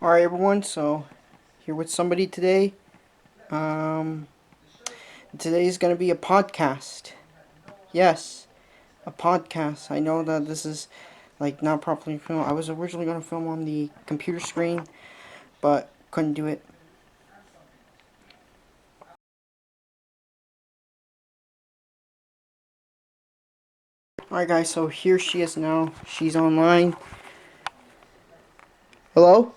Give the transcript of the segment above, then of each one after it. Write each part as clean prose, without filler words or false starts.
Alright everyone, so here with somebody today. Um, Today is going to be a podcast. Yes, a podcast. I know that this is like not properly filmed. I was originally going to film on the computer screen, but couldn't do it. Alright guys, so here she is now. She's online. Hello?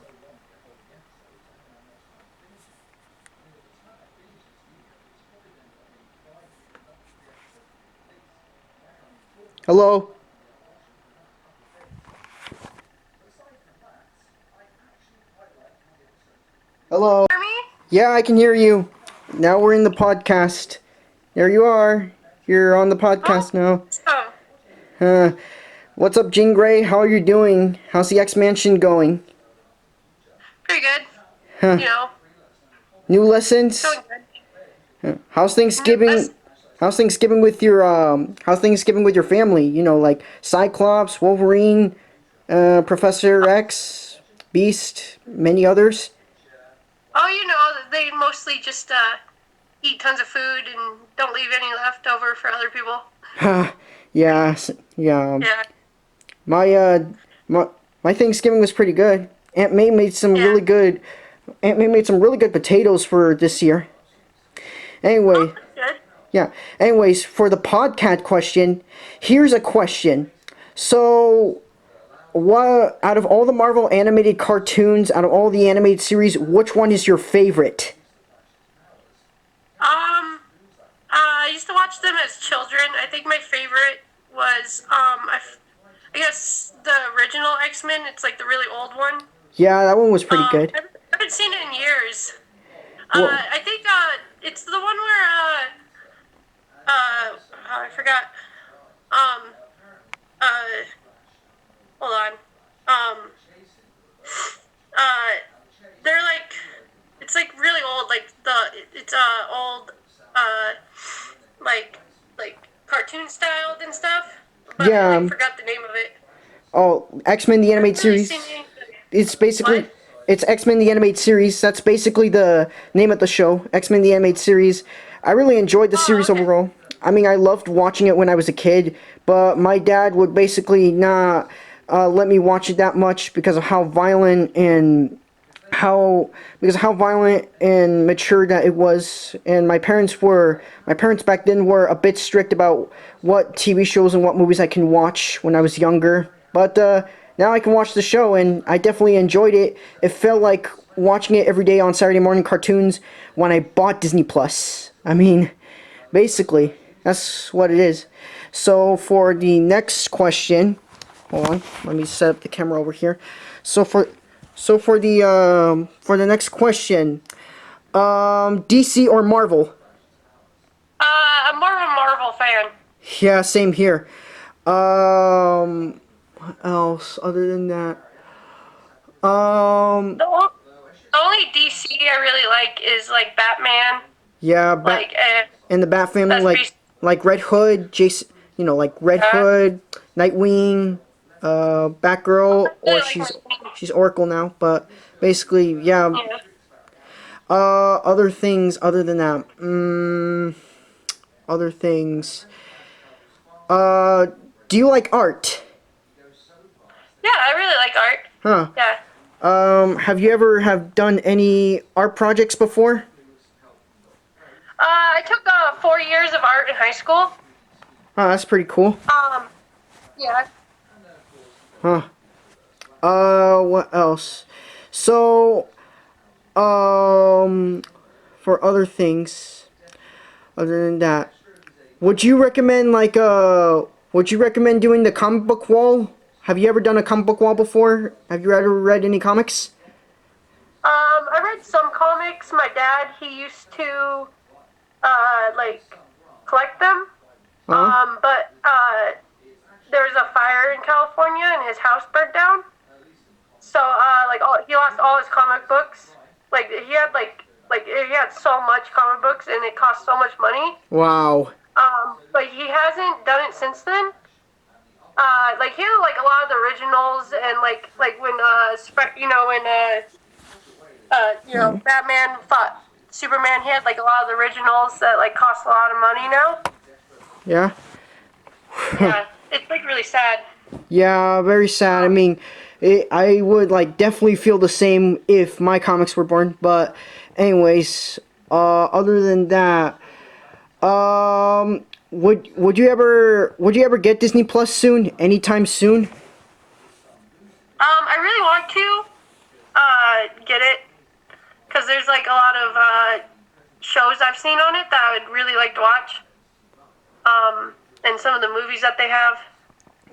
Hello? Hello? Hear me? Yeah, I can hear you. Now we're in the podcast. There you are. You're on the Oh, podcast now. awesome. Uh, what's up, Jean Grey? How are you doing? How's the X-Mansion going? Pretty good. Huh. You know, New lessons? doing good. How's New Thanksgiving? list. How's Thanksgiving with your family? You know, like Cyclops, Wolverine, Professor X, Beast, many others. Oh, they mostly just eat tons of food and don't leave any left over for other people. Yeah, yeah. Yeah, My my my Thanksgiving was pretty good. yeah. Aunt May made some really good potatoes for this year. Oh, Anyway, that's good. yeah. Anyways, for the podcast question, here's a question. So, what out of all the Marvel animated cartoons, out of all the animated series, which one is your favorite? I used to watch them as children. I think my favorite was I guess the original X-Men. It's like the really old one. Yeah, that one was pretty good. I haven't seen it in years. Well, I think it's the one where I forgot. Um, uh, hold on. Um, they're like, it's like really old. Like it's old, like cartoon styled and stuff. But I yeah. like forgot the name of it. Oh, X-Men the I animated haven't really seen series. any. It's basically What? it's X-Men the animated series. That's basically the name of the show. X-Men the animated series. I really enjoyed the Oh, series okay. overall. I mean, I loved watching it when I was a kid, but my dad would basically not let me watch it that much because of how violent and how violent and mature that it was. And my parents back then were a bit strict about what TV shows and what movies I can watch when I was younger. But now I can watch the show, and I definitely enjoyed it. It felt like watching it every day on Saturday morning cartoons when I bought Disney Plus. I mean, basically, that's what it is. So for the next question, hold on, let me set up the camera over here. So for the next question, DC or Marvel? I'm more of a Marvel fan. Yeah, same here. What else other than that? Um, The only DC I really like is like Batman. yeah, Like, and the Bat family, that's pretty. like Red Hood, Jason, like Red Uh, Hood, Nightwing, I Batgirl, or really like my she's Oracle now, but basically, yeah. yeah. Other things other than that, other things. Uh, do you like art? Yeah, I really like art. Huh. Yeah. Have you ever have done any art projects before? I took 4 years of art in high school. Oh, that's pretty cool. Um, yeah. Huh. What else? So, for other things, other than that, would you recommend would you recommend doing the comic book wall? Have you ever done a comic book wall before? Have you ever read any comics? I read some comics. My dad, he used to, like, collect them. Huh? But, there was a fire in California and his house burnt down. So, he lost all his comic books. Like, he had so much comic books and it cost so much money. Wow. But he hasn't done it since then. He had like a lot of the originals and like when Batman fought Superman. He had like a lot of the originals that like cost a lot of money now. Yeah. Yeah, it's like really sad. Yeah, very sad. I mean, I would like definitely feel the same if my comics were born. But, anyways, other than that, would you ever get Disney Plus soon? Anytime soon? I really want to get it because there's like a lot of shows I've seen on it that I would really like to watch. And some of the movies that they have.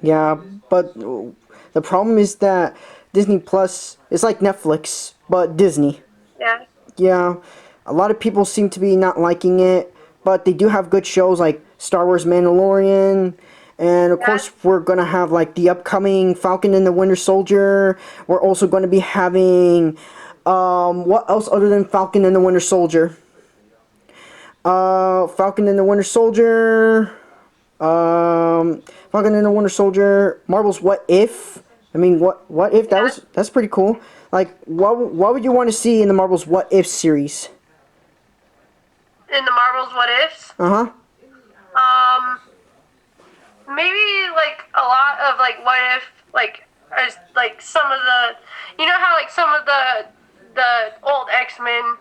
Yeah, but the problem is that Disney Plus is like Netflix, but Disney. Yeah. Yeah, a lot of people seem to be not liking it, but they do have good shows like Star Wars Mandalorian, and of Yeah. course we're gonna have like the upcoming Falcon and the Winter Soldier. We're also gonna be having what else other than Falcon and the Winter Soldier? Falcon and the Winter Soldier. Falcon and the Winter Soldier. Marvel's What If. I mean, what if Yeah. that's pretty cool. Like, what would you want to see in the Marvel's What If series? In the Marvels What Ifs. Uh huh. Um, maybe like a lot of like what if like as like some of the how like some of the old X-Men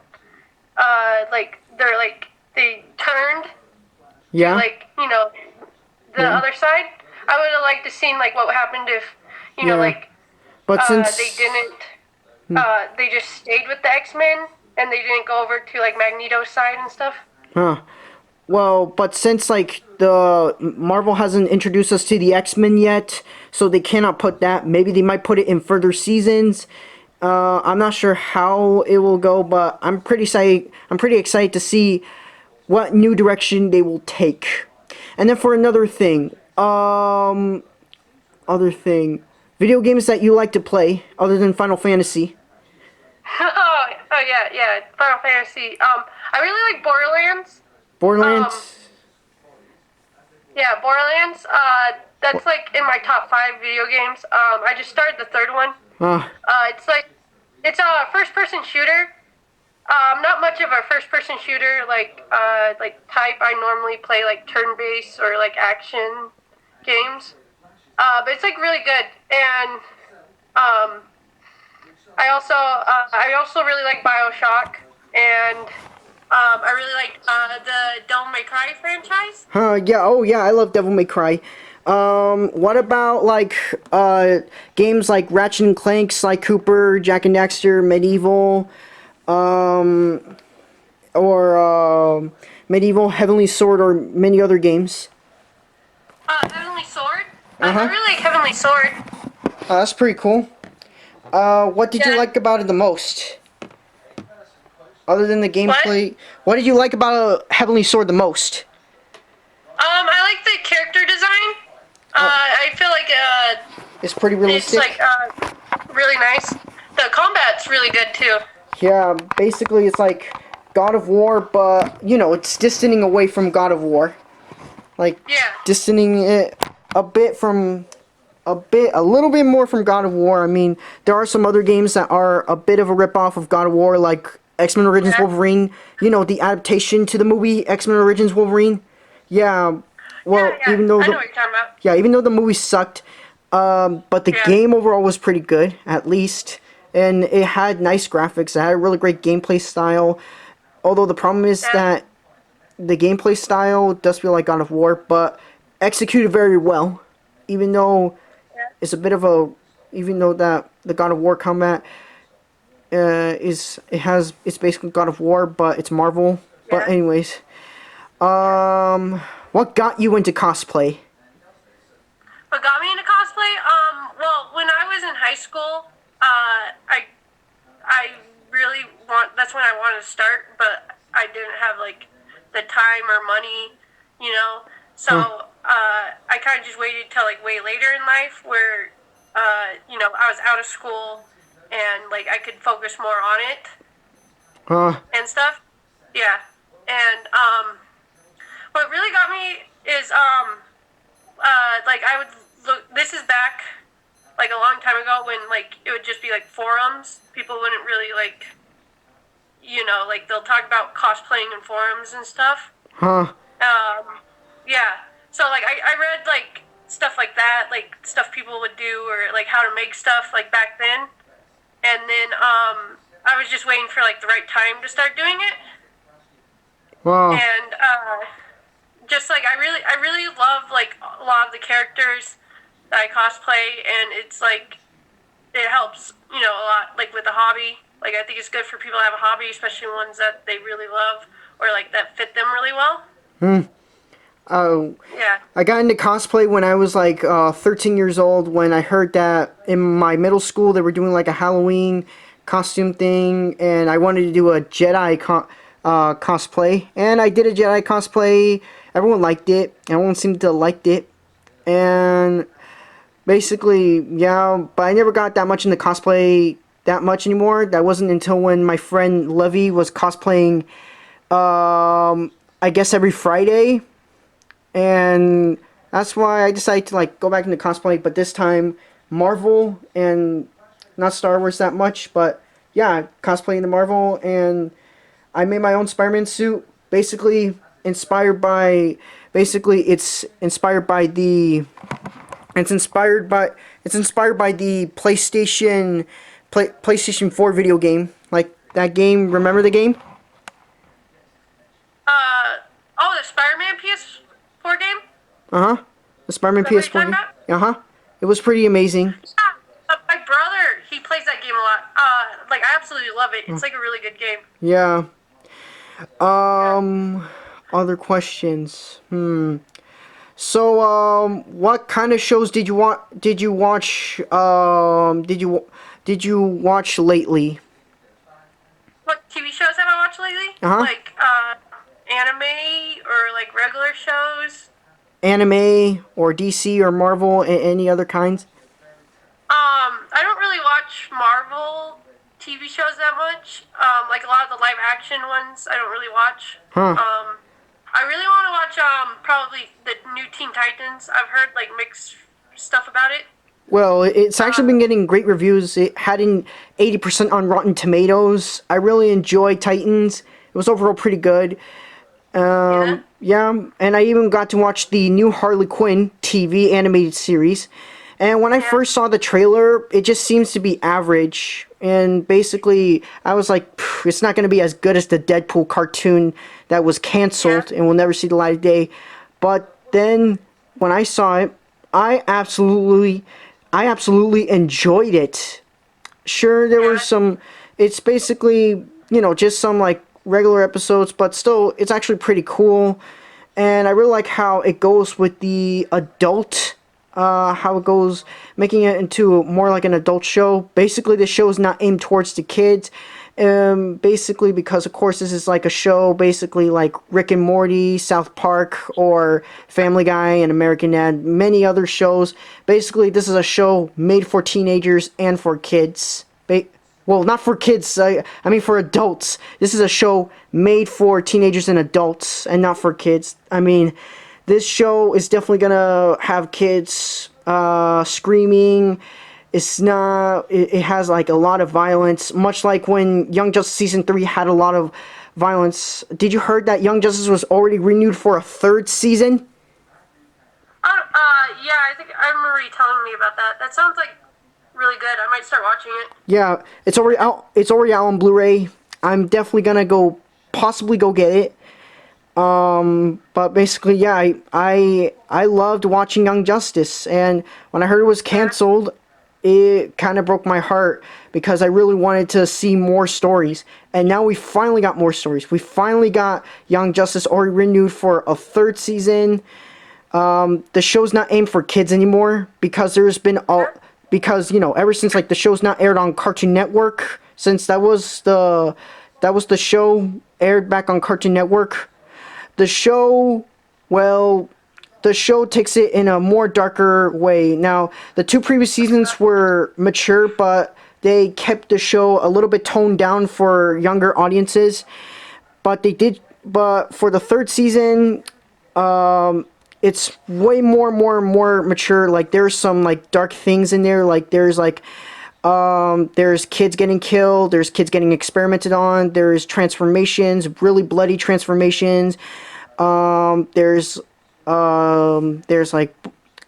like they're like they turned Yeah. like the Yeah. other side. I would have liked to seen like what happened if Yeah. like But since they didn't they just stayed with the X-Men and they didn't go over to like Magneto's side and stuff. huh. Well, but since like the Marvel hasn't introduced us to the X-Men yet, so they cannot put that. Maybe they might put it in further seasons. I'm not sure how it will go, but I'm pretty excited. I'm pretty excited to see what new direction they will take. And then for another thing, other thing, video games that you like to play other than Final Fantasy. Oh yeah, Final Fantasy. I really like Borderlands. Borderlands. Yeah, Borderlands. That's like in my top 5 video games. I just started the third one. Uh, It's a first-person shooter. Not much of a first-person shooter like type. I normally play like turn-based or like action games. But it's like really good, and I also really like BioShock, and I really like the Devil May Cry franchise. yeah. Oh yeah, I love Devil May Cry. What about like games like Ratchet and Clank, Sly Cooper, Jack and Daxter, Medieval, or Medieval, Heavenly Sword, or many other games? Heavenly Sword. Uh-huh. I really like Heavenly Sword. That's pretty cool. What did you Yeah. like about it the most? Other than the gameplay, what did you like about Heavenly Sword the most? I like the character design. I feel like It's pretty it's realistic. like really nice. The combat's really good too. Yeah, basically it's like God of War, but it's distancing away from God of War. Like Yeah. distancing it a little bit more from God of War. I mean, there are some other games that are a bit of a ripoff of God of War, like X-Men Origins Yeah. Wolverine. The adaptation to the movie X-Men Origins Wolverine. Yeah. Well, Yeah. even though I know what you're talking about. even though the movie sucked, but the Yeah. game overall was pretty good, at least, and it had nice graphics. It had a really great gameplay style. Although the problem is Yeah. that the gameplay style does feel like God of War, but executed very well. Even though Yeah. it's a bit of even though that the God of War combat it's basically God of War, but it's Marvel. But Yeah. anyways, what got you into cosplay? What got me into cosplay? Well, when I was in high school, I really that's when I wanted to start, but I didn't have like the time or money, you know. So I kind of just waited till like way later in life, where I was out of school and like I could focus more on it and stuff. Yeah, and what really got me is like I would look. This is back like a long time ago when like it would just be like forums. People wouldn't really like know, like they'll talk about cosplaying in forums and stuff. Huh. Yeah. So like I read like stuff like that, like stuff people would do or like how to make stuff like back then. And then I was just waiting for like the right time to start doing it. Wow. And just like I really love like a lot of the characters that I cosplay, and it's like it helps, you know, a lot like with the hobby. Like I think it's good for people to have a hobby, especially ones that they really love or like that fit them really well. Oh. Yeah. I got into cosplay when I was like 13 years old, when I heard that in my middle school they were doing like a Halloween costume thing, and I wanted to do a Jedi cosplay, and I did a Jedi cosplay. Everyone liked it. Everyone seemed to liked it, and basically, yeah. But I never got that much into cosplay that much anymore. That wasn't until when my friend Levy was cosplaying. I guess every Friday, and that's why I decided to like go back into cosplay, but this time Marvel and not Star Wars that much, but yeah, cosplaying the Marvel, and I made my own Spider-Man suit, basically inspired by it's inspired by the it's inspired by the PlayStation 4 video game, like that game. Remember the game? Oh, the Spider-Man PS4 game. Uh-huh. The Spider-Man Is that what PS4 you're game. talking Uh-huh. It was pretty amazing. Yeah. My brother, he plays that game a lot. Like I absolutely love it. It's like a really good game. Yeah. Yeah. Other questions. So, what kind of shows did you watch, did you watch lately? What TV shows have I watched lately? Uh-huh. Like anime or like regular shows. Anime or DC or Marvel, any other kinds? I don't really watch Marvel TV shows that much. Like a lot of the live action ones, I don't really watch. Huh. I really want to watch probably the new Teen Titans. I've heard like mixed stuff about it. Well, it's actually been getting great reviews. It had an 80% on Rotten Tomatoes. I really enjoyed Titans. It was overall pretty good. Yeah. Yeah, and I even got to watch the new Harley Quinn TV animated series. And when I Yeah. first saw the trailer, it just seems to be average. And basically, I was like, "Phew, it's not going to be as good as the Deadpool cartoon that was canceled and will never see the light of day." But then, when I saw it, I absolutely enjoyed it. Sure, there were Yeah. some. It's basically, just some like regular episodes, but still, it's actually pretty cool. And I really like how it goes with the adult, how it goes, making it into more like an adult show. Basically, the show is not aimed towards the kids. Basically, because of course this is like a show, basically like Rick and Morty, South Park, or Family Guy, and American Dad, many other shows. Basically, this is a show made for teenagers and for kids. Well, not for kids, I mean for adults. This is a show made for teenagers and adults, and not for kids. I mean, this show is definitely gonna have kids screaming. It's not. It has like a lot of violence, much like when Young Justice season 3 had a lot of violence. Did you heard that Young Justice was already renewed for a third season? Yeah, I think I remember you telling me about that. That sounds like really good. I might start watching it. Yeah, it's already out. It's already out on Blu-ray. I'm definitely gonna possibly go get it. But basically, yeah, I loved watching Young Justice, and when I heard it was canceled, it kind of broke my heart because I really wanted to see more stories. And now we finally got more stories. We finally got Young Justice already renewed for a third season. The show's not aimed for kids anymore because there's been because ever since like the show's not aired on Cartoon Network, since that was the show aired back on Cartoon Network. The show, well, the show takes it in a more darker way. Now, the two previous seasons were mature, but they kept the show a little bit toned down for younger audiences. But for the third season, it's way more mature. Like there's some like dark things in there. Like there's like There's kids getting killed. There's kids getting experimented on. There's transformations, really bloody transformations. There's like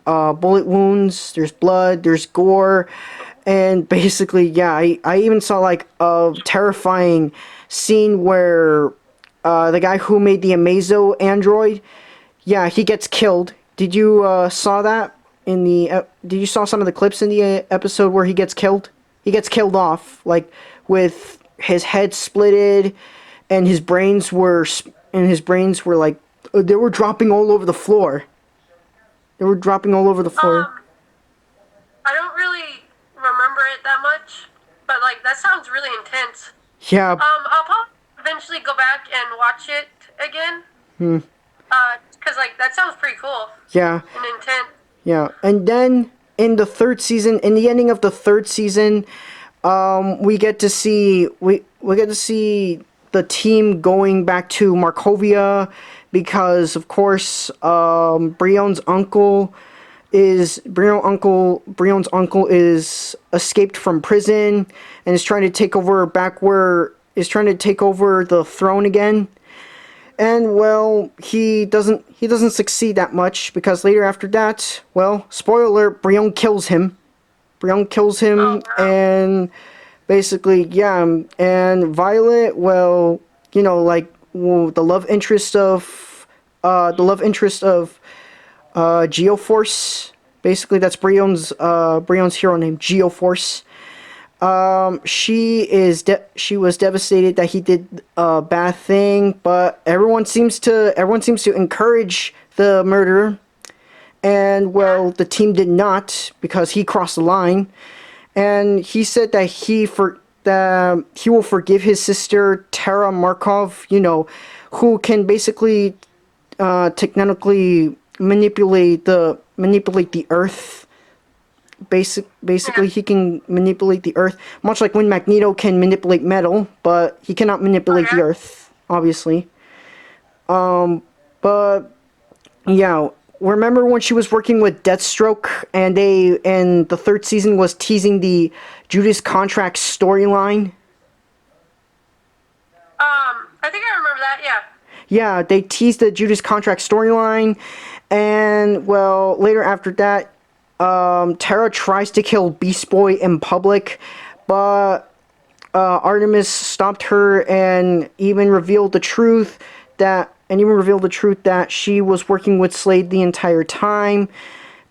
bullet wounds. There's blood. There's gore, and basically, yeah, I even saw like a terrifying scene where the guy who made the Amazo android, yeah, he gets killed. Did you saw that in the? Did you saw some of the clips in the episode where he gets killed? He gets killed off, like with his head splitted, and his brains were like they were dropping all over the floor. They were dropping all over the floor. I don't really remember it that much, but like that sounds really intense. Yeah. I'll probably eventually go back and watch it again. Cause like that sounds pretty cool. Yeah. And intense. Yeah. And then in the third season, in the ending of the third season, we get to see the team going back to Markovia because, of course, Brion's uncle is escaped from prison and is trying to take over the throne again. And well, he doesn't succeed that much because later after that, well, spoiler alert, Brion kills him. And basically, yeah, and Violet, well, you know, like the love interest of Geoforce. Basically, that's Brion's hero name, Geoforce. She was devastated that he did a bad thing, but everyone seems to encourage the murderer. And well, the team did not because he crossed the line, and he said that he will forgive his sister Tara Markov, you know, who can basically technically manipulate the earth. Basically, he can manipulate the earth, much like when Magneto can manipulate metal, but he cannot manipulate the earth, obviously. But yeah, remember when she was working with Deathstroke, and the third season was teasing the Judas Contract storyline? I think I remember that. Yeah. Yeah, they teased the Judas Contract storyline, and well, later after that, Tara tries to kill Beast Boy in public, but Artemis stopped her and even revealed the truth that she was working with Slade the entire time.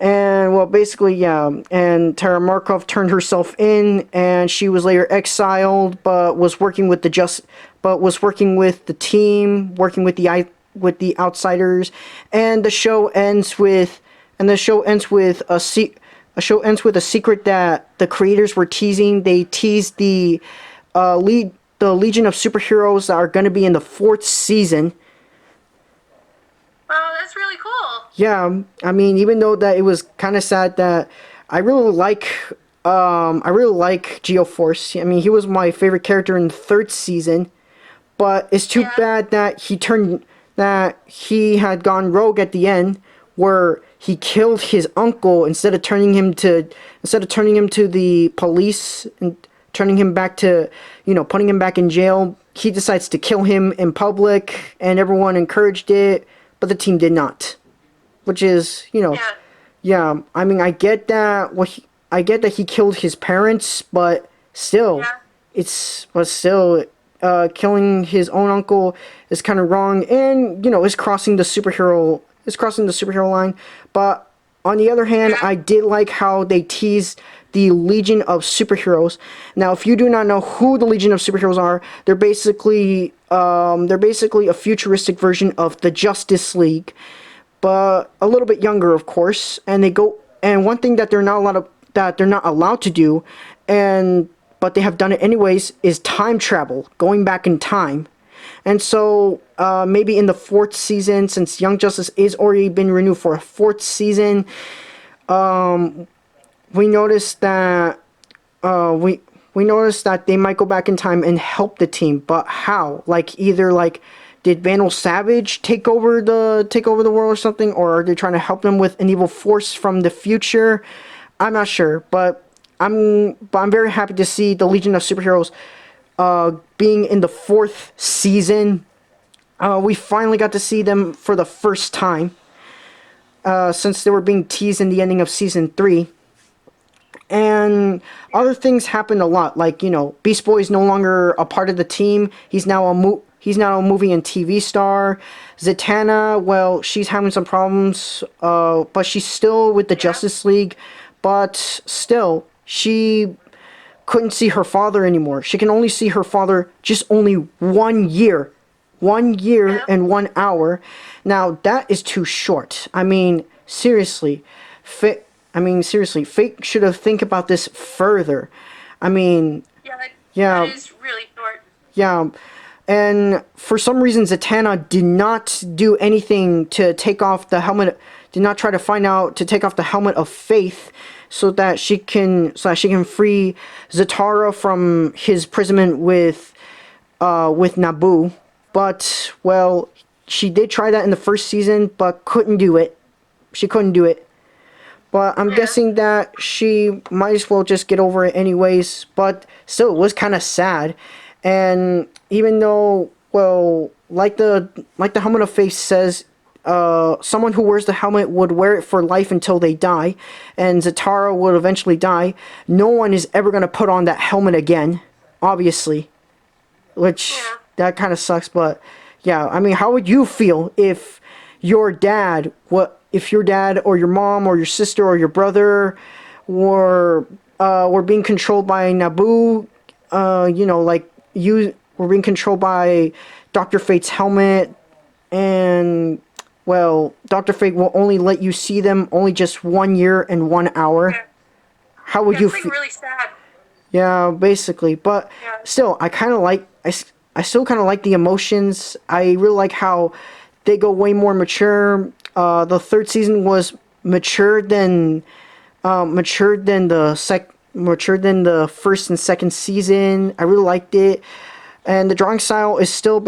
And well, basically, yeah, and Tara Markov turned herself in, and she was later exiled, but was working with the team, working with the outsiders, and the show ends with a secret that the creators were teasing. They teased the Legion of Superheroes that are going to be in the fourth season. Oh, that's really cool. Yeah, I mean, even though that it was kind of sad that I really like Geoforce. I mean, he was my favorite character in the third season, but it's too bad that he had gone rogue at the end, where he killed his uncle instead of turning him to the police and turning him back to, you know, putting him back in jail. He decides to kill him in public, and everyone encouraged it, but the team did not. Which is, you know, yeah. I mean, I get that he killed his parents, but still, killing his own uncle is kind of wrong, and you know, is crossing the superhero line. But on the other hand, I did like how they teased the Legion of Superheroes. Now, if you do not know who the Legion of Superheroes are, they're basically a futuristic version of the Justice League, but a little bit younger, of course. And one thing that they're not allowed to do, but they have done it anyways, is time travel, going back in time. And so maybe in the fourth season, since Young Justice is already been renewed for a fourth season, we noticed that they might go back in time and help the team. But how? Did Vandal Savage take over the world or something, or are they trying to help them with an evil force from the future? I'm not sure, but I'm very happy to see the Legion of Superheroes being in the 4th season. We finally got to see them for the first time since they were being teased in the ending of season 3. And other things happened a lot, like, Beast Boy is no longer a part of the team. He's now a movie and TV star. Zatanna, well, she's having some problems, but she's still with the Justice League. But still, she couldn't see her father anymore. She can only see her father just only 1 year. 1 year and 1 hour. Now, that is too short. I mean, seriously. Fate should have think about this further. I mean, That is really short. yeah. And for some reason, Zatanna did not do anything to take off the helmet. Did not try to find out to take off the helmet of faith, so that she can free Zatara from his imprisonment with Naboo. But well, she did try that in the first season, but couldn't do it. She couldn't do it. But I'm guessing that she might as well just get over it anyways. But still, it was kind of sad. And even though, well, like the helmet of faith says, someone who wears the helmet would wear it for life until they die, and Zatara would eventually die. No one is ever gonna put on that helmet again, obviously. Which that kind of sucks. But yeah, I mean, how would you feel if your dad, if your dad or your mom or your sister or your brother were being controlled by Naboo? Like you were being controlled by Dr. Fate's helmet, and well, Dr. Fate will only let you see them only just 1 year and 1 hour. How would you feel? Really sad. Yeah, basically. But still, I still kind of like the emotions. I really like how they go way more mature. The 3rd season was mature than the 1st and 2nd season. I really liked it, and the drawing style is still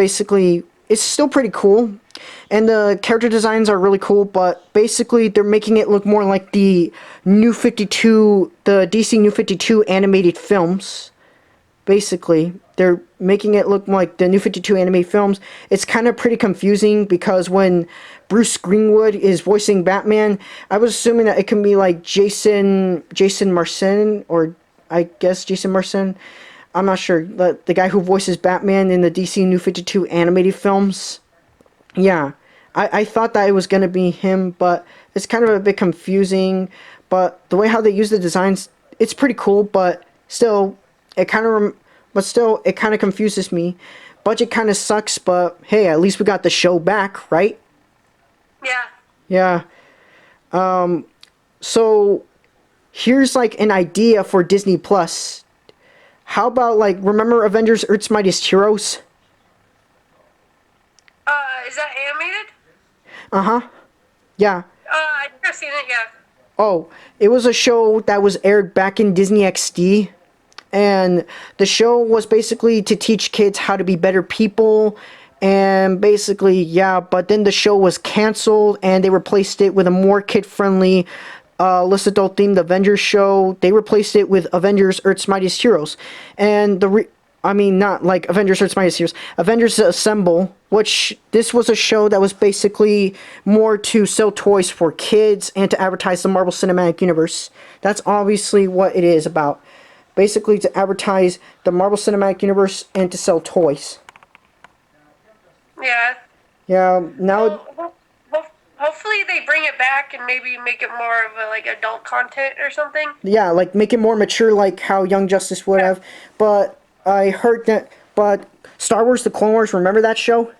it's still pretty cool, and the character designs are really cool. But basically, they're making it look more like the DC New 52 animated films. Basically, they're making it look like the New 52 animated films. It's kind of pretty confusing because when Bruce Greenwood is voicing Batman, I was assuming that it can be like Jason Marcin, or I guess Jason Marcin. I'm not sure. The guy who voices Batman in the DC New 52 animated films. Yeah, I thought that it was going to be him, but it's kind of a bit confusing. But the way how they use the designs, it's pretty cool, but still, it kind of confuses me. Budget kind of sucks, but hey, at least we got the show back, right? Yeah. Yeah. So here's like an idea for Disney Plus. How about, like, remember Avengers Earth's Mightiest Heroes? Is that animated? Uh-huh. Yeah. I've never seen it yet. Oh, it was a show that was aired back in Disney XD. And the show was basically to teach kids how to be better people. And basically, yeah, but then the show was canceled and they replaced it with a more kid-friendly, less adult-themed Avengers show. They replaced it with Avengers Earth's Mightiest Heroes. And not like Avengers Earth's Mightiest Heroes, Avengers Assemble, which this was a show that was basically more to sell toys for kids and to advertise the Marvel Cinematic Universe. That's obviously what it is about. Basically to advertise the Marvel Cinematic Universe and to sell toys. Yeah. Yeah, now... Hopefully they bring it back and maybe make it more of a, like, adult content or something. Yeah, like make it more mature like how Young Justice would have. But I heard that... But Star Wars The Clone Wars, remember that show?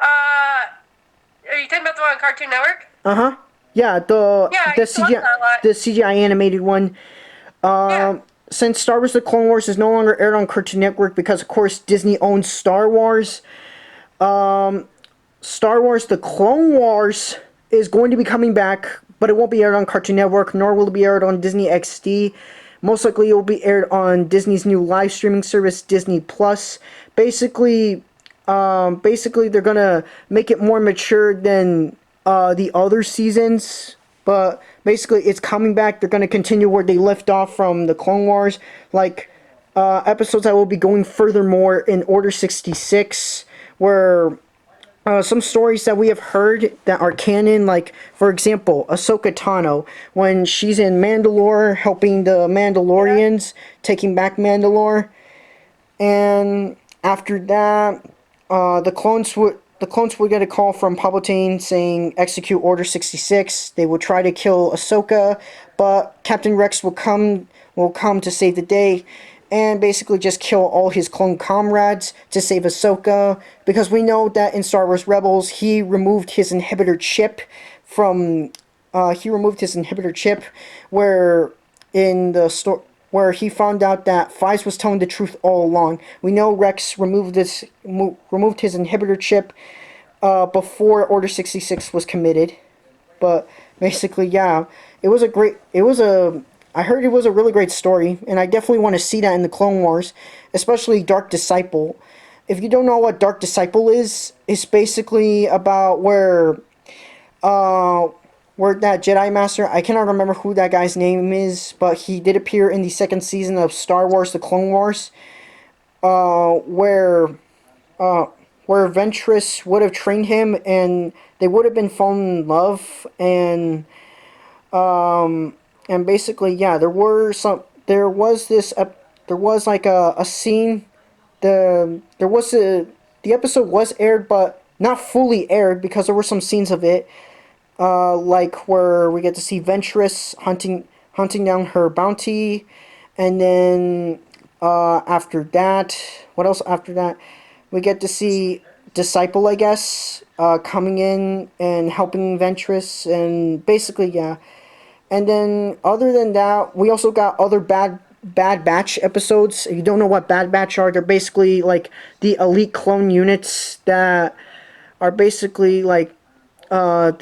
Are you talking about the one on Cartoon Network? Uh-huh. Yeah, the CGI animated one. Since Star Wars The Clone Wars is no longer aired on Cartoon Network because, of course, Disney owns Star Wars, Star Wars The Clone Wars is going to be coming back, but it won't be aired on Cartoon Network, nor will it be aired on Disney XD. Most likely it will be aired on Disney's new live streaming service, Disney Plus. Basically, they're gonna make it more mature than the other seasons. but basically it's coming back. They're going to continue where they left off from the Clone Wars, like episodes that will be going furthermore in Order 66, where some stories that we have heard that are canon, like, for example, Ahsoka Tano, when she's in Mandalore helping the Yeah. Mandalorians, taking back Mandalore. And after that, the clones would get a call from Palpatine saying execute Order 66. They will try to kill Ahsoka, but Captain Rex will come to save the day and basically just kill all his clone comrades to save Ahsoka, because we know that in Star Wars Rebels he removed his inhibitor chip from where in the story where he found out that Fives was telling the truth all along. We know Rex removed his inhibitor chip before Order 66 was committed. But basically, yeah, I heard it was a really great story, and I definitely want to see that in the Clone Wars, especially Dark Disciple. If you don't know what Dark Disciple is, it's basically about where that Jedi Master, I cannot remember who that guy's name is, but he did appear in the second season of Star Wars: The Clone Wars, uh, where uh, where Ventress would have trained him, and they would have been fallen in love, and basically, yeah, there was like a scene. The episode was aired, but not fully aired, because there were some scenes of it, like where we get to see Ventress hunting down her bounty, and then after that, what else after that? We get to see Disciple, I guess, coming in and helping Ventress, and basically, yeah. And then other than that, we also got other Bad Batch episodes. If you don't know what Bad Batch are, they're basically like the elite clone units that are basically like they're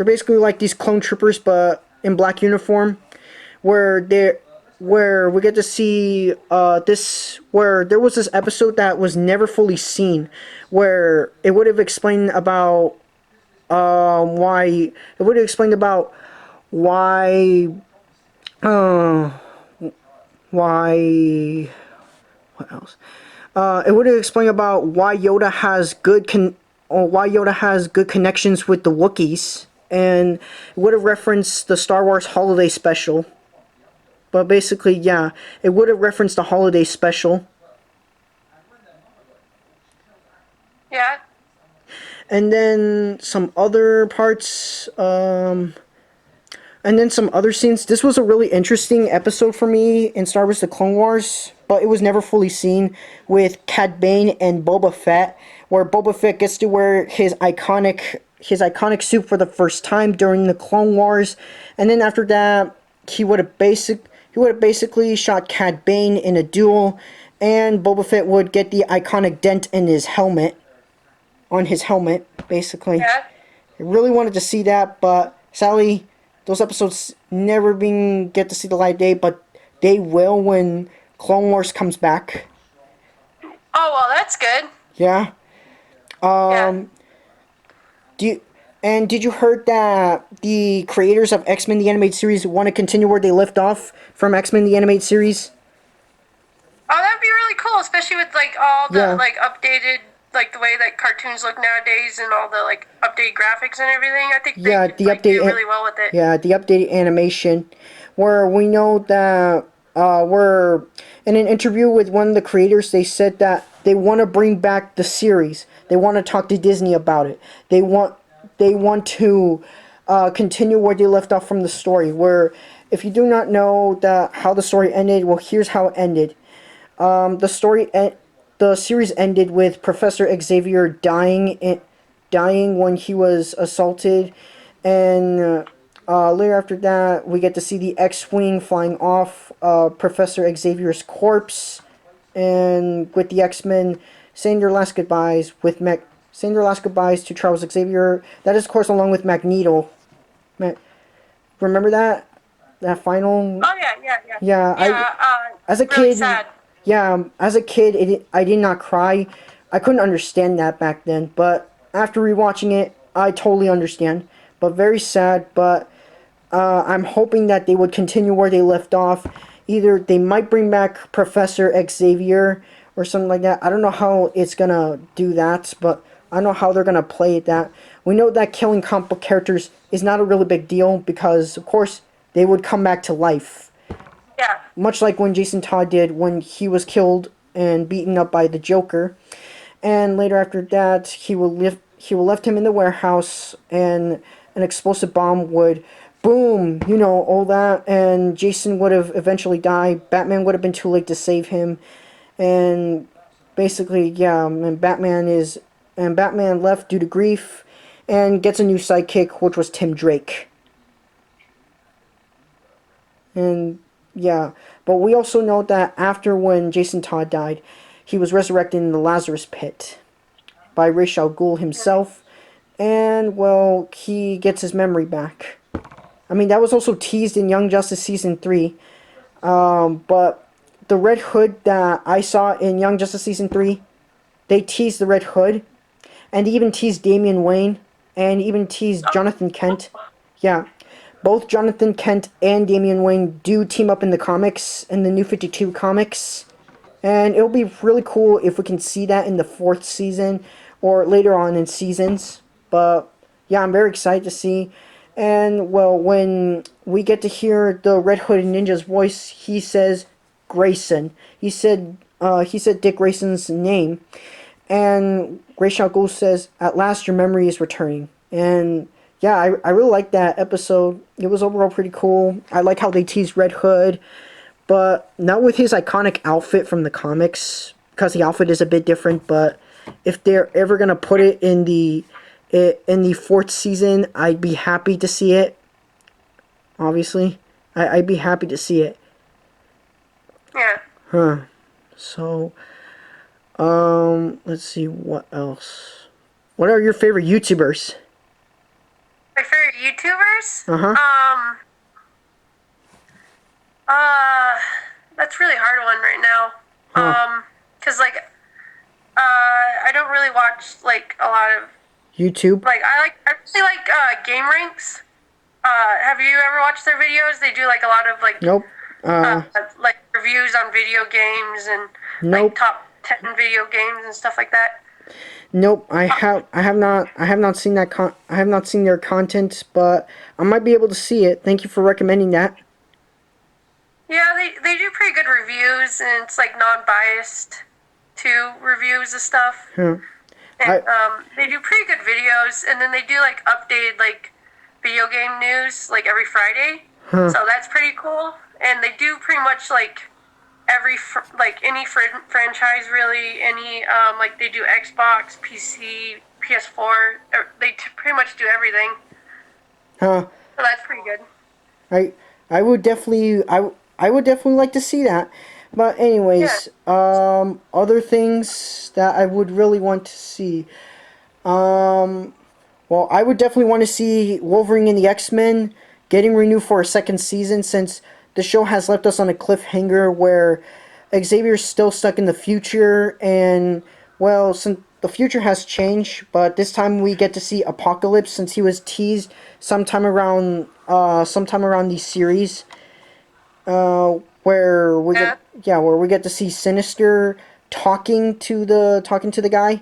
basically like these clone troopers, but in black uniform, where they where we get to see this where there was this episode that was never fully seen, where it would have explained about why it would have explained about why uh why what else it would have explained about why Yoda has good connections with the Wookiees, and it would have referenced the Star Wars Holiday Special. But basically, yeah, it would have referenced the Holiday Special, Yeah. and then some other parts, and then some other scenes. This was a really interesting episode for me in Star Wars: The Clone Wars, but it was never fully seen, with Cad Bane and Boba Fett, where Boba Fett gets to wear his iconic suit for the first time during the Clone Wars, and then after that, he would have basically shot Cad Bane in a duel, and Boba Fett would get the iconic dent in his helmet, basically. Yeah. I really wanted to see that, but sadly, those episodes never been get to see the light of day. But they will when Clone Wars comes back. Oh well, that's good. Yeah. Yeah. Do you, and did you heard that the creators of X-Men the Animated Series want to continue where they left off from X-Men the Animated Series? Oh, that'd be really cool, especially with like all the Yeah. like updated, like the way that cartoons look nowadays and all the like updated graphics and everything. I think they Yeah, could like do really well with it. yeah, the updated animation, where we know that we're in an interview with one of the creators. They said that they want to bring back the series. They want to talk to Disney about it. They want to continue where they left off from the story. Where, if you do not know how the story ended, well, here's how it ended. The series ended with Professor Xavier dying when he was assaulted, and later after that, we get to see the X-wing flying off Professor Xavier's corpse, and with the X-Men saying their last goodbyes to Charles Xavier. That is, of course, along with Magneto. Remember that final? Oh yeah, yeah, yeah. Yeah, Yeah. as a Really kid, sad. yeah, as a kid, I did not cry. I couldn't understand that back then, but after rewatching it, I totally understand. but very sad. But I'm hoping that they would continue where they left off. Either they might bring back Professor Xavier or something like that. I don't know how it's gonna do that, but I don't know how they're gonna play that. We know that killing comic book characters is not a really big deal because, of course, they would come back to life. Yeah. Much like when Jason Todd did when he was killed and beaten up by the Joker. And later after that, he will left him in the warehouse, and an explosive bomb would boom, all that, and Jason would have eventually died. Batman would have been too late to save him, and basically, yeah, and Batman left due to grief, and gets a new sidekick, which was Tim Drake. And yeah, but we also know that after when Jason Todd died, he was resurrected in the Lazarus Pit by Ra's al Ghul himself, and well, he gets his memory back. I mean, that was also teased in Young Justice Season 3, but the Red Hood that I saw in Young Justice Season 3, they teased the Red Hood, and they even teased Damian Wayne, and even teased Jonathan Kent. Yeah, both Jonathan Kent and Damian Wayne do team up in the comics, in the New 52 comics. And it'll be really cool if we can see that in the 4th season or later on in seasons. But yeah, I'm very excited to see. And well, when we get to hear the Red Hood Ninja's voice, he says Grayson. He said Dick Grayson's name. And Ra's al Ghul says, "At last your memory is returning." And yeah, I really like that episode. It was overall pretty cool. I like how they teased Red Hood, but not with his iconic outfit from the comics, because the outfit is a bit different. But if they're ever gonna put it in the 4th season, I'd be happy to see it. Obviously, I'd be happy to see it. Yeah. Huh. So, let's see what else. What are your favorite YouTubers? My favorite YouTubers? Uh-huh. That's a really hard one right now. Huh. Cause like, I don't really watch like a lot of YouTube? I really like Game Ranks. Have you ever watched their videos? They do like a lot of like Nope. like reviews on video games and Nope. like top 10 video games and stuff like that. Nope. I have not seen I have not seen their content, but I might be able to see it. Thank you for recommending that. Yeah, they do pretty good reviews, and it's like non-biased to reviews of stuff. Huh. And they do pretty good videos, and then they do like updated like video game news like every Friday. Huh. So that's pretty cool. And they do pretty much like any franchise really. Any like they do Xbox, PC, PS4. Pretty much do everything. Huh. So that's pretty good. I would definitely I would definitely like to see that. But anyways, other things that I would really want to see. Well, I would definitely want to see Wolverine and the X-Men getting renewed for a second season, since the show has left us on a cliffhanger where Xavier's still stuck in the future, and well, since the future has changed, but this time we get to see Apocalypse, since he was teased sometime around the series, where we get to see Sinister talking to the guy.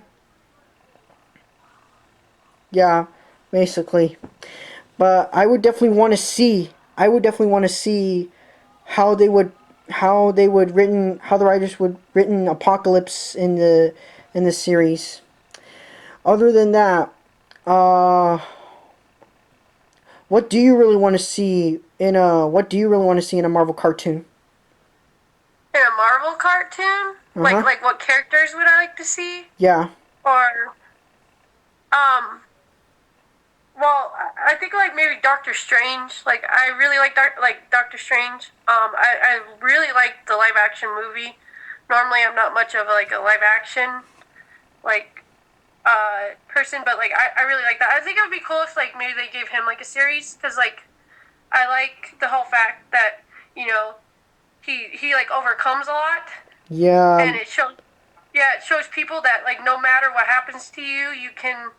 Yeah, basically. But I would definitely want to see. How the writers would written Apocalypse in the series. Other than that, what do you really want to see in a Marvel cartoon? In a Marvel cartoon, like what characters would I like to see? Yeah. Or well, I think like maybe Doctor Strange. Like I really like Doctor Strange. I really like the live action movie. Normally, I'm not much of like a live action like person, but like I really like that. I think it would be cool if like maybe they gave him like a series, because like I like the whole fact that he like overcomes a lot. Yeah. And it shows people that like no matter what happens to you, you can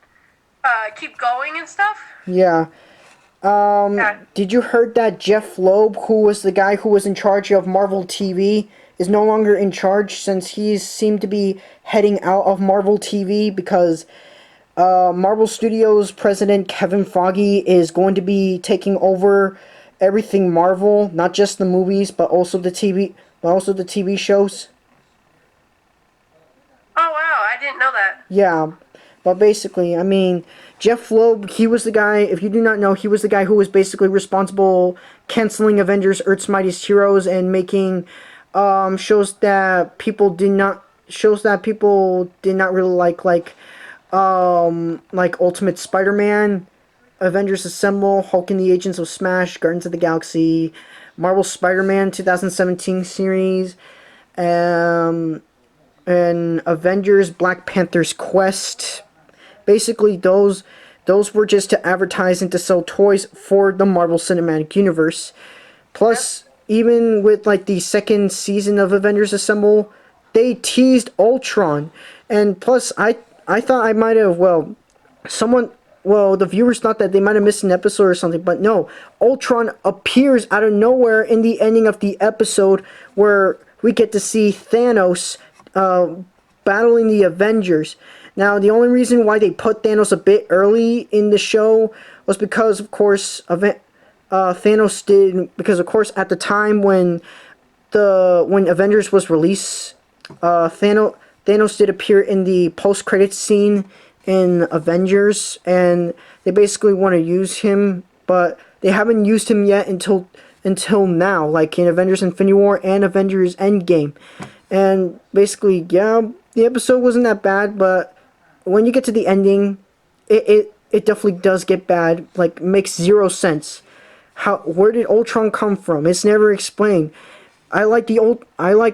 keep going and stuff. Yeah. Yeah. Did you heard that Jeff Loeb, who was the guy who was in charge of Marvel TV, is no longer in charge since he seemed to be heading out of Marvel TV because Marvel Studios president Kevin Feige is going to be taking over everything Marvel, not just the movies, but also the TV shows. Oh wow, I didn't know that. Yeah, but basically, I mean, Jeff Loeb, he was the guy, if you do not know, he was the guy who was basically responsible canceling Avengers Earth's Mightiest Heroes and making shows that people did not really like Ultimate Spider-Man, Avengers Assemble, Hulk and the Agents of Smash, Guardians of the Galaxy, Marvel Spider-Man 2017 series, um and Avengers Black Panther's Quest. Basically, those were just to advertise and to sell toys for the Marvel Cinematic Universe. Yep. Plus, even with like the second season of Avengers Assemble, they teased Ultron, and plus, I thought I might have someone the viewers thought that they might have missed an episode or something, but no, Ultron appears out of nowhere in the ending of the episode where we get to see Thanos uh, battling the Avengers. Now, the only reason why they put Thanos a bit early in the show was because, of course, Thanos did, because of course at the time when Avengers was released, Thanos did appear in the post credits scene in Avengers, and they basically want to use him, but they haven't used him yet until now, like in Avengers Infinity War and Avengers Endgame. And basically, yeah, the episode wasn't that bad, but when you get to the ending, it definitely does get bad. Like, makes zero sense. Where did Ultron come from? It's never explained. I like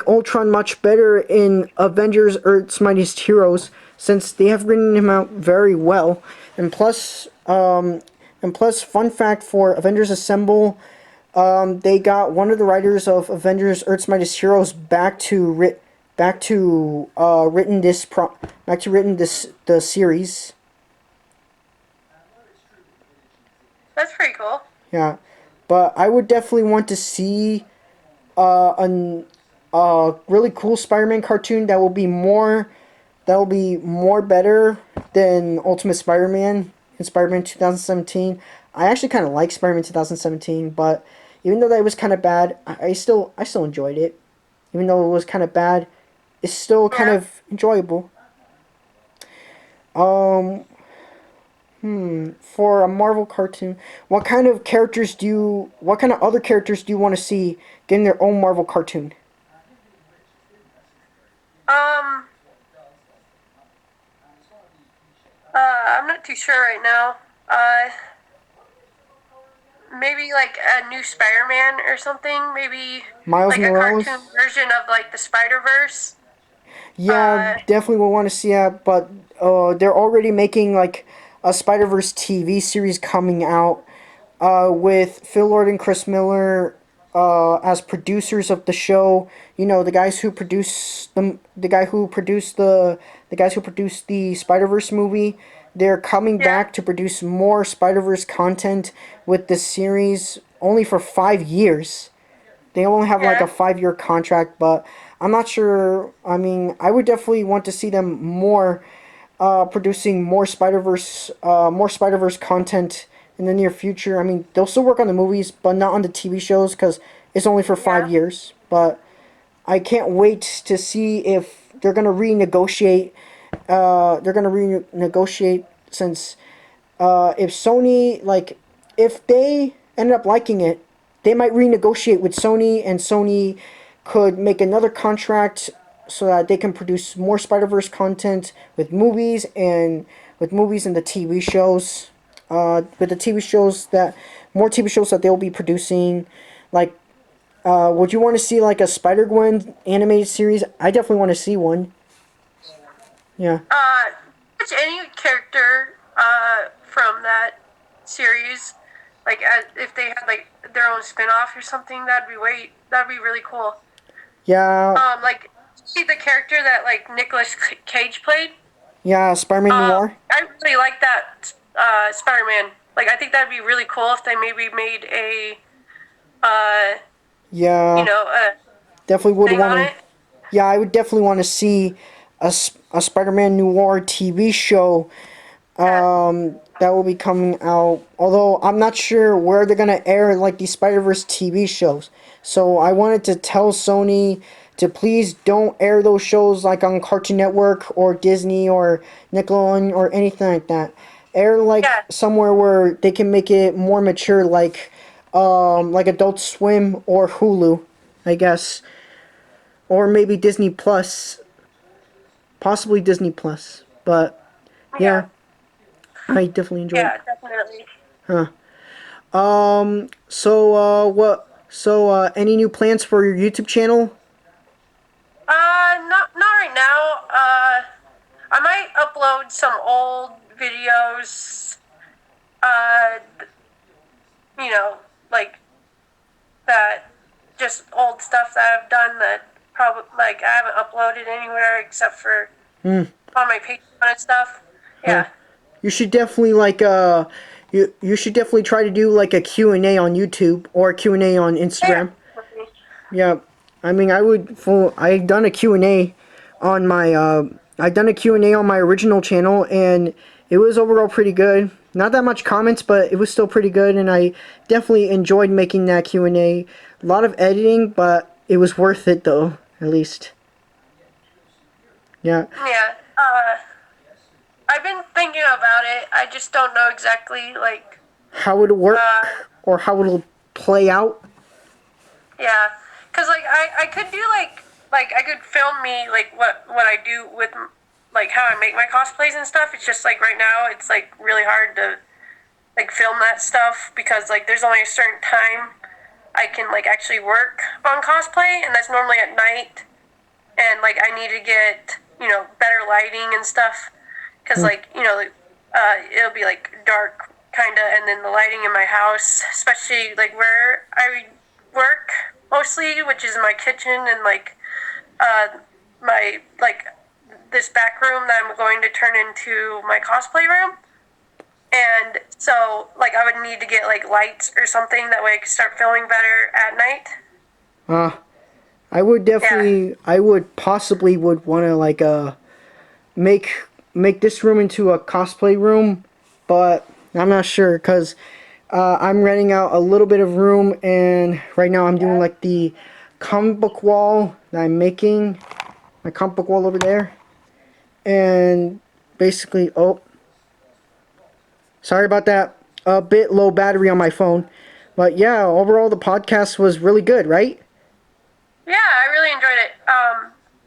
Ultron much better in Avengers Earth's Mightiest Heroes since they have written him out very well. And plus, fun fact for Avengers Assemble, they got one of the writers of Avengers Earth's Mightiest Heroes back to written the series. That's pretty cool. Yeah, but I would definitely want to see a really cool Spider-Man cartoon that will be more better than Ultimate Spider-Man and Spider-Man 2017. I actually kind of like Spider-Man 2017, but even though that was kind of bad, I still enjoyed it. Even though it was kind of bad, it's still kind Yeah. of enjoyable. Um, for a Marvel cartoon, what kind of other characters do you want to see getting their own Marvel cartoon? Um. I'm not too sure right now. Maybe like a new Spider-Man or something. Maybe Miles like a Morales? cartoon version of like the Spider-Verse. Yeah, Uh. definitely will want to see that, but they're already making like a Spider-Verse TV series coming out with Phil Lord and Chris Miller as producers of the show. You know, the guys who produced the guys who produced the Spider-Verse movie. They're coming Yeah. back to produce more Spider-Verse content with this series only for 5 years. They only have like a Yeah. 5 year contract, but I'm not sure. I mean, I would definitely want to see them producing more Spider Verse content in the near future. I mean, they'll still work on the movies, but not on the TV shows because it's only for five Yeah. years. But I can't wait to see if they're gonna renegotiate. They're gonna renegotiate since if Sony if they ended up liking it, they might renegotiate with Sony, and Sony could make another contract so that they can produce more Spider Verse content with movies and the TV shows. With the TV shows that more TV shows that they'll be producing, like would you want to see like a Spider Gwen animated series? I definitely want to see one. Yeah. Which any character from that series, like if they had like their own spin-off or something, that'd be really cool. Yeah. Like see the character that like Nicolas Cage played. Yeah. Spider Man Noir. I really like that Spider-Man. Like, I think that'd be really cool if they maybe made a, Yeah, a definitely would thing want on to. it. Yeah, I would definitely want to see a Spider-Man Noir TV show Yeah. that will be coming out. Although I'm not sure where they're gonna air like these Spider-Verse TV shows. So I wanted to tell Sony to please don't air those shows like on Cartoon Network or Disney or Nickelodeon or anything like that. Air like Yeah. somewhere where they can make it more mature, like Adult Swim or Hulu, I guess, or maybe Disney Plus, possibly Disney Plus. But Yeah. yeah, I definitely enjoyed it. Yeah, definitely. Huh. What? Any new plans for your YouTube channel? Not right now. I might upload some old videos. Uh, you know, like that, just old stuff that I've done that probably like I haven't uploaded anywhere except for on my Patreon and stuff. Huh. Yeah. You should definitely you should definitely try to do like a Q&A on YouTube or a Q&A on Yeah. Instagram. Yeah, I mean, I done a Q&A on my I done a Q&A on my original channel, and it was overall pretty good. Not that much comments, but it was still pretty good, and I definitely enjoyed making that Q&A. A lot of editing, but it was worth it though, at least. Yeah. Yeah. I've been thinking about it. I just don't know exactly like How it'll uh work or how it'll play out. yeah, cause like I could do like I could film me like what I do with like how I make my cosplays and stuff. It's just like right now it's like really hard to like film that stuff because like there's only a certain time I can like actually work on cosplay, and that's normally at night, and like I need to get better lighting and stuff because like it'll be like dark kind of, and then the lighting in my house, especially like where I work mostly, which is my kitchen and like my like this back room that I'm going to turn into my cosplay room. And so, like, I would need to get like lights or something that way I could start filming better at night. Uh, I would Yeah, definitely, I would possibly would want to make make this room into a cosplay room, but I'm not sure because I'm renting out a little bit of room, and right now I'm doing like the comic book wall that I'm making, my comic book wall over there, and basically, oh, sorry about that, a bit low battery on my phone, but yeah, overall the podcast was really good, right? yeah, I really enjoyed it.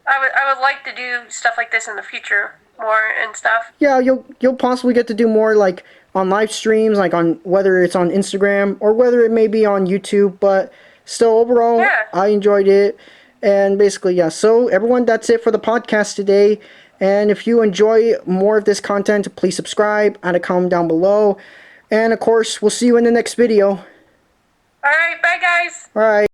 I would like to do stuff like this in the future more and stuff. Yeah, you'll possibly get to do more like on live streams, like on whether it's on Instagram or whether it may be on YouTube, but still overall Yeah. I enjoyed it. And basically, yeah. So everyone, that's it for the podcast today. And if you enjoy more of this content, please subscribe, add a comment down below. And of course, we'll see you in the next video. All right, bye guys. All right.